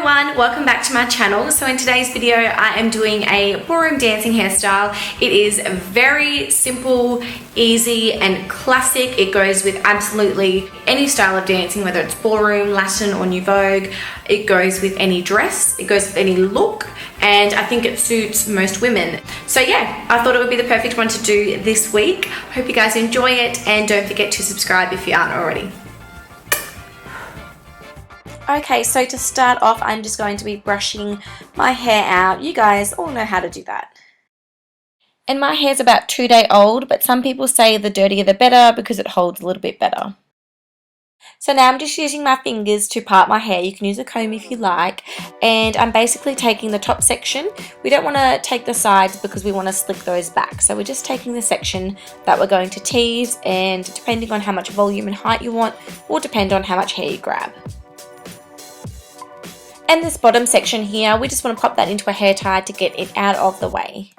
everyone, welcome back to my channel. So in today's video I am doing a ballroom dancing hairstyle. It is very simple, easy and classic. It goes with absolutely any style of dancing, whether it's ballroom, Latin or New Vogue. It goes with any dress, it goes with any look, and I think it suits most women. So yeah, I thought it would be the perfect one to do this week. Hope you guys enjoy it, and don't forget to subscribe if you aren't already. Okay, so to start off, I'm just going to be brushing my hair out. You guys all know how to do that. And my hair's about 2 days old, but some people say the dirtier the better because it holds a little bit better. So now I'm just using my fingers to part my hair. You can use a comb if you like. And I'm basically taking the top section. We don't want to take the sides because we want to slick those back. So we're just taking the section that we're going to tease, and depending on how much volume and height you want will depend on how much hair you grab. And this bottom section here, we just want to pop that into a hair tie to get it out of the way.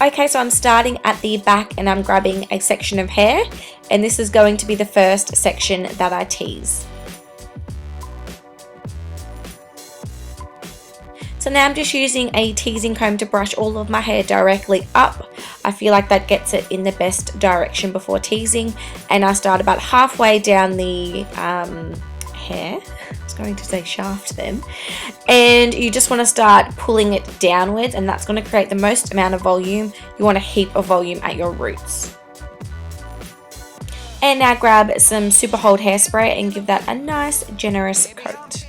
Okay, so I'm starting at the back and I'm grabbing a section of hair, and this is going to be the first section that I tease. So now I'm just using a teasing comb to brush all of my hair directly up. I feel like that gets it in the best direction before teasing, and I start about halfway down the hair. I was going to say shaft then. And you just want to start pulling it downwards, and that's going to create the most amount of volume. You want a heap of volume at your roots. And now grab some super hold hairspray and give that a nice generous coat.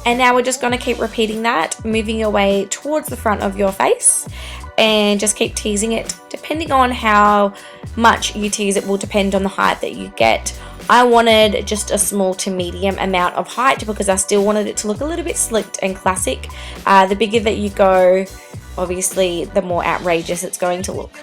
And now we're just going to keep repeating that, moving your way towards the front of your face, and just keep teasing it. Depending on how much you tease, it will depend on the height that you get. I wanted just a small to medium amount of height because I still wanted it to look a little bit slicked and classic. The bigger that you go, obviously the more outrageous it's going to look.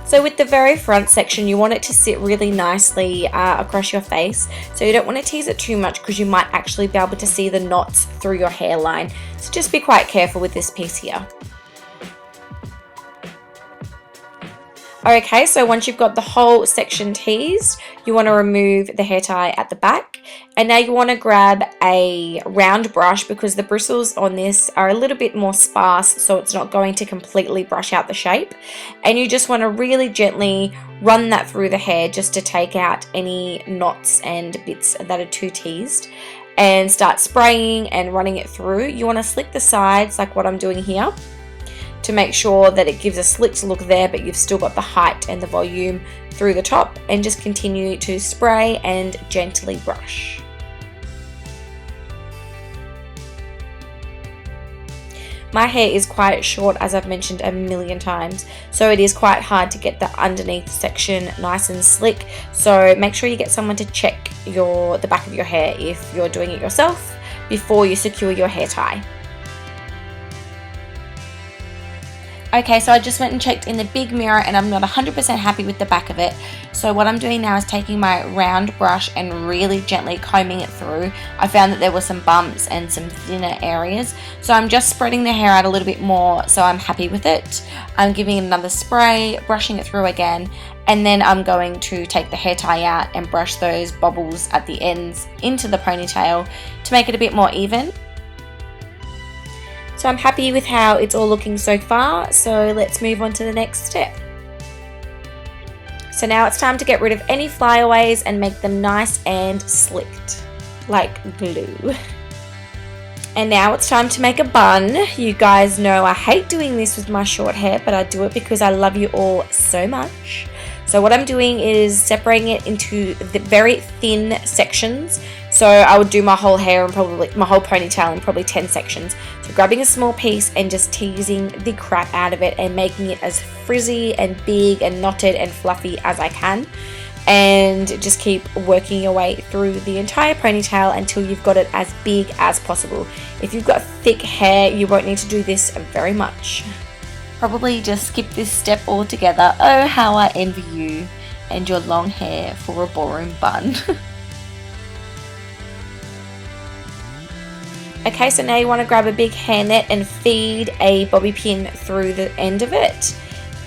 So with the very front section, you want it to sit really nicely across your face. So you don't want to tease it too much because you might actually be able to see the knots through your hairline. So just be quite careful with this piece here. Okay, so once you've got the whole section teased, you want to remove the hair tie at the back. And now you want to grab a round brush because the bristles on this are a little bit more sparse, so it's not going to completely brush out the shape. And you just want to really gently run that through the hair just to take out any knots and bits that are too teased. And start spraying and running it through. You want to slick the sides like what I'm doing here, to make sure that it gives a slicked look there, but you've still got the height and the volume through the top, and just continue to spray and gently brush. My hair is quite short, as I've mentioned a million times, so it is quite hard to get the underneath section nice and slick. So make sure you get someone to check the back of your hair if you're doing it yourself before you secure your hair tie. Okay, so I just went and checked in the big mirror and I'm not 100% happy with the back of it. So what I'm doing now is taking my round brush and really gently combing it through. I found that there were some bumps and some thinner areas. So I'm just spreading the hair out a little bit more, so I'm happy with it. I'm giving it another spray, brushing it through again, and then I'm going to take the hair tie out and brush those bubbles at the ends into the ponytail to make it a bit more even. So I'm happy with how it's all looking so far, so let's move on to the next step. So now it's time to get rid of any flyaways and make them nice and slicked, like glue. And now it's time to make a bun. You guys know I hate doing this with my short hair, but I do it because I love you all so much. So what I'm doing is separating it into the very thin sections. So I would do my whole hair and probably my whole ponytail in probably 10 sections. So grabbing a small piece and just teasing the crap out of it and making it as frizzy and big and knotted and fluffy as I can. And just keep working your way through the entire ponytail until you've got it as big as possible. If you've got thick hair, you won't need to do this very much. Probably just skip this step altogether. Oh, how I envy you. and your long hair for a ballroom bun. Okay, so now you want to grab a big hairnet and feed a bobby pin through the end of it.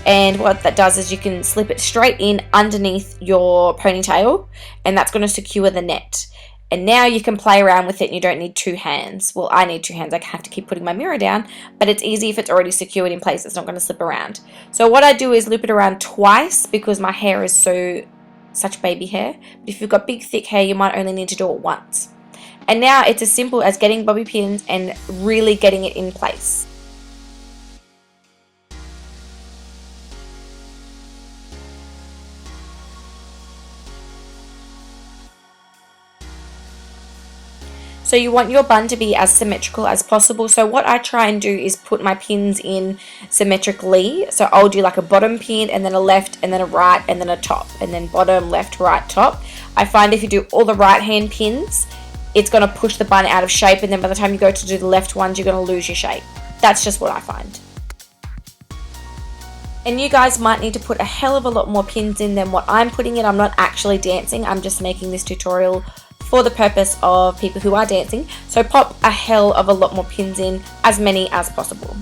And what that does is you can slip it straight in underneath your ponytail, and that's going to secure the net. And now you can play around with it and you don't need two hands. Well, I need two hands. I have to keep putting my mirror down, but it's easy if it's already secured in place. It's not going to slip around. So what I do is loop it around twice because my hair is such baby hair. But if you've got big, thick hair, you might only need to do it once. And now it's as simple as getting bobby pins and really getting it in place. So you want your bun to be as symmetrical as possible. So what I try and do is put my pins in symmetrically. So I'll do like a bottom pin and then a left and then a right and then a top and then bottom, left, right, top. I find if you do all the right hand pins, it's going to push the bun out of shape, and then by the time you go to do the left ones, you're going to lose your shape. That's just what I find. And you guys might need to put a hell of a lot more pins in than what I'm putting in. I'm not actually dancing. I'm just making this tutorial for the purpose of people who are dancing. So pop a hell of a lot more pins in, as many as possible.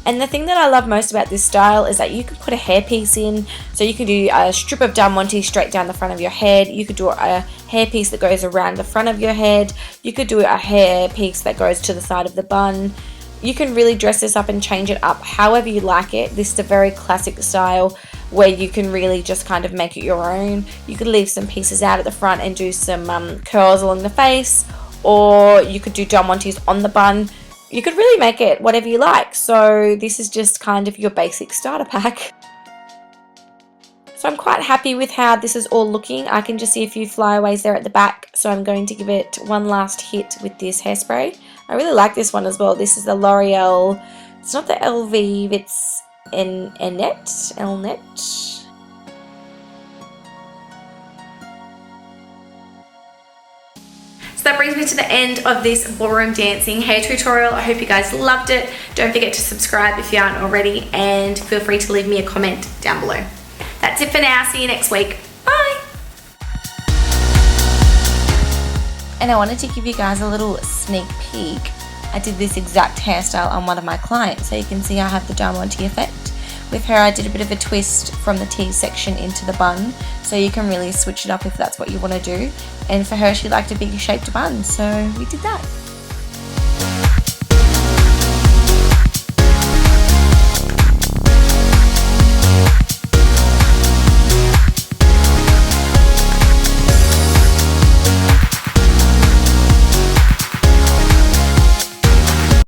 And the thing that I love most about this style is that you can put a hairpiece in. So you can do a strip of diamante straight down the front of your head. You could do a hairpiece that goes around the front of your head. You could do a hairpiece that goes to the side of the bun. You can really dress this up and change it up however you like it. This is a very classic style where you can really just kind of make it your own. You could leave some pieces out at the front and do some curls along the face, or you could do diamantes on the bun. You could really make it whatever you like. So this is just kind of your basic starter pack. So I'm quite happy with how this is all looking. I can just see a few flyaways there at the back, so I'm going to give it one last hit with this hairspray. I really like this one as well. This is the L'Oreal, it's not the LV, it's Elnett. So that brings me to the end of this ballroom dancing hair tutorial. I hope you guys loved it. Don't forget to subscribe if you aren't already, and feel free to leave me a comment down below. That's it for now. See you next week. Bye. And I wanted to give you guys a little sneak peek. I did this exact hairstyle on one of my clients, so you can see I have the diamante effect. With her, I did a bit of a twist from the T section into the bun, so you can really switch it up if that's what you want to do. And for her, she liked a bigger shaped bun, so we did that.